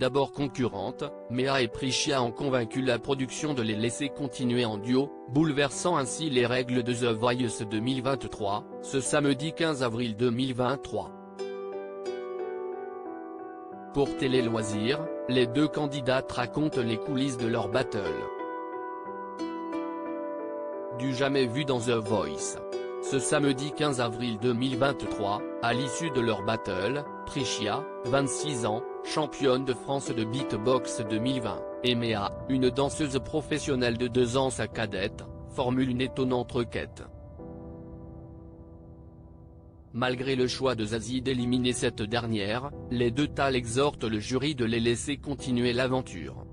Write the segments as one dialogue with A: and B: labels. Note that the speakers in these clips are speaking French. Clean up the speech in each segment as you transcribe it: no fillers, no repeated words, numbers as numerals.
A: D'abord concurrentes, Méa et Priccia ont convaincu la production de les laisser continuer en duo, bouleversant ainsi les règles de The Voice 2023, ce samedi 15 avril 2023. Pour Télé Loisirs, les deux candidates racontent les coulisses de leur battle. Du jamais vu dans The Voice. Ce samedi 15 avril 2023, à l'issue de leur battle, Priccia, 26 ans, championne de France de beatbox 2020, et Méa, une danseuse professionnelle de 2 ans sa cadette, formulent une étonnante requête. Malgré le choix de Zazie d'éliminer cette dernière, les deux tals exhortent le jury de les laisser continuer l'aventure.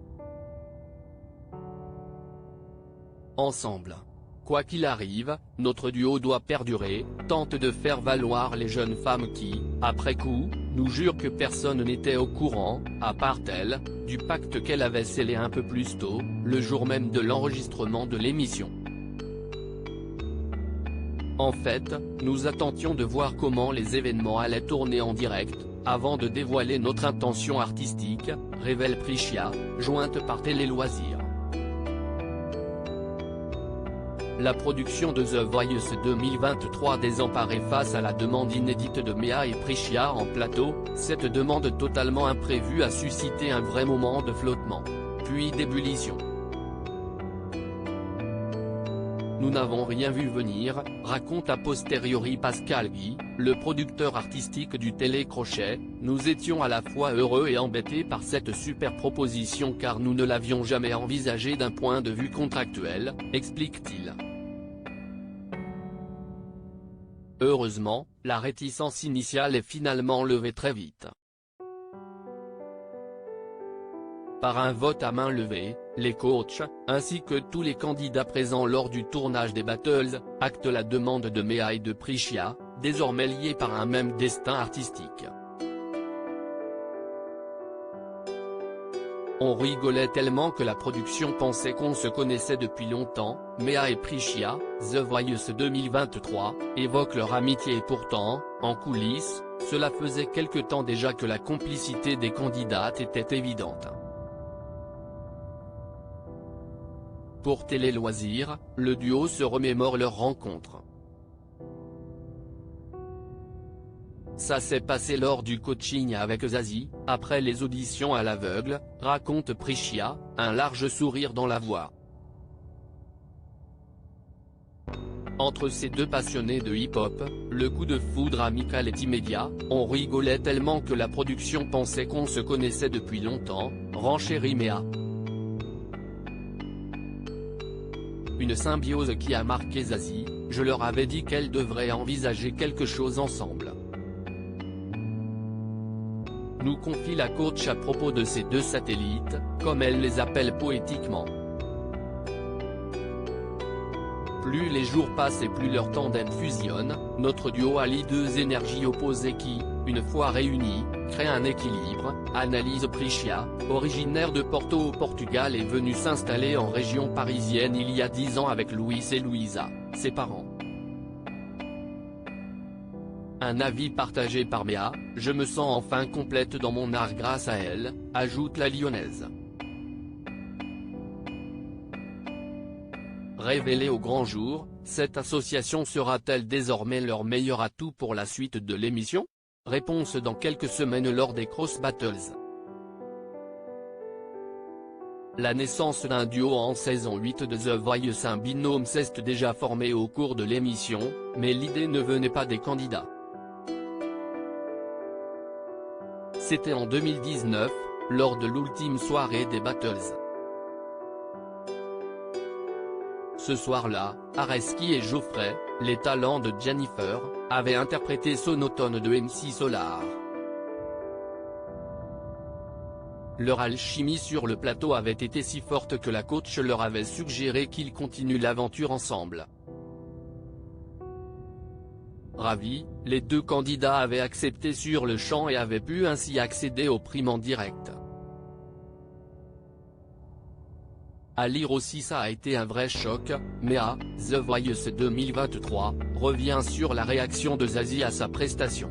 A: Ensemble. Quoi qu'il arrive, notre duo doit perdurer, tente de faire valoir les jeunes femmes qui, après coup, nous jurent que personne n'était au courant, à part elle, du pacte qu'elle avait scellé un peu plus tôt, le jour même de l'enregistrement de l'émission. En fait, nous attendions de voir comment les événements allaient tourner en direct, avant de dévoiler notre intention artistique, révèle Priccia, jointe par Télé Loisirs. La production de The Voice 2023 désemparée face à la demande inédite de Méa et Priccia en plateau, cette demande totalement imprévue a suscité un vrai moment de flottement, puis d'ébullition. Nous n'avons rien vu venir, raconte a posteriori Pascal Guy, le producteur artistique du télécrochet, nous étions à la fois heureux et embêtés par cette super proposition car nous ne l'avions jamais envisagée d'un point de vue contractuel, explique-t-il. Heureusement, la réticence initiale est finalement levée très vite. Par un vote à main levée, les coachs, ainsi que tous les candidats présents lors du tournage des battles, actent la demande de Méa et de Priccia, désormais liés par un même destin artistique. On rigolait tellement que la production pensait qu'on se connaissait depuis longtemps, Méa et Priccia, The Voice 2023, évoquent leur amitié et pourtant, en coulisses, cela faisait quelque temps déjà que la complicité des candidates était évidente. Pour Télé Loisirs, le duo se remémore leur rencontre. Ça s'est passé lors du coaching avec Zazie, après les auditions à l'aveugle, raconte Priccia, un large sourire dans la voix. Entre ces deux passionnés de hip-hop, le coup de foudre amical est immédiat, on rigolait tellement que la production pensait qu'on se connaissait depuis longtemps, renchérit Méa. Une symbiose qui a marqué Zazie, je leur avais dit qu'elles devraient envisager quelque chose ensemble. Nous confie la coach à propos de ces deux satellites, comme elle les appelle poétiquement. Plus les jours passent et plus leur tandem fusionne, notre duo allie deux énergies opposées qui, une fois réunies, créent un équilibre, analyse Priccia, originaire de Porto au Portugal et venu s'installer en région parisienne il y a 10 ans avec Louis et Louisa, ses parents. Un avis partagé par Méa, je me sens enfin complète dans mon art grâce à elle, ajoute la Lyonnaise. Révélée au grand jour, cette association sera-t-elle désormais leur meilleur atout pour la suite de l'émission? Réponse dans quelques semaines lors des Cross Battles. La naissance d'un duo en saison 8 de The Voice, un binôme s'est déjà formé au cours de l'émission, mais l'idée ne venait pas des candidats. C'était en 2019, lors de l'ultime soirée des battles. Ce soir-là, Areski et Geoffrey, les talents de Jennifer, avaient interprété Sonotone de MC Solar. Leur alchimie sur le plateau avait été si forte que la coach leur avait suggéré qu'ils continuent l'aventure ensemble. Ravis, les deux candidats avaient accepté sur le champ et avaient pu ainsi accéder aux primes en direct. À lire aussi, ça a été un vrai choc, mais The Voice 2023 revient sur la réaction de Zazie à sa prestation.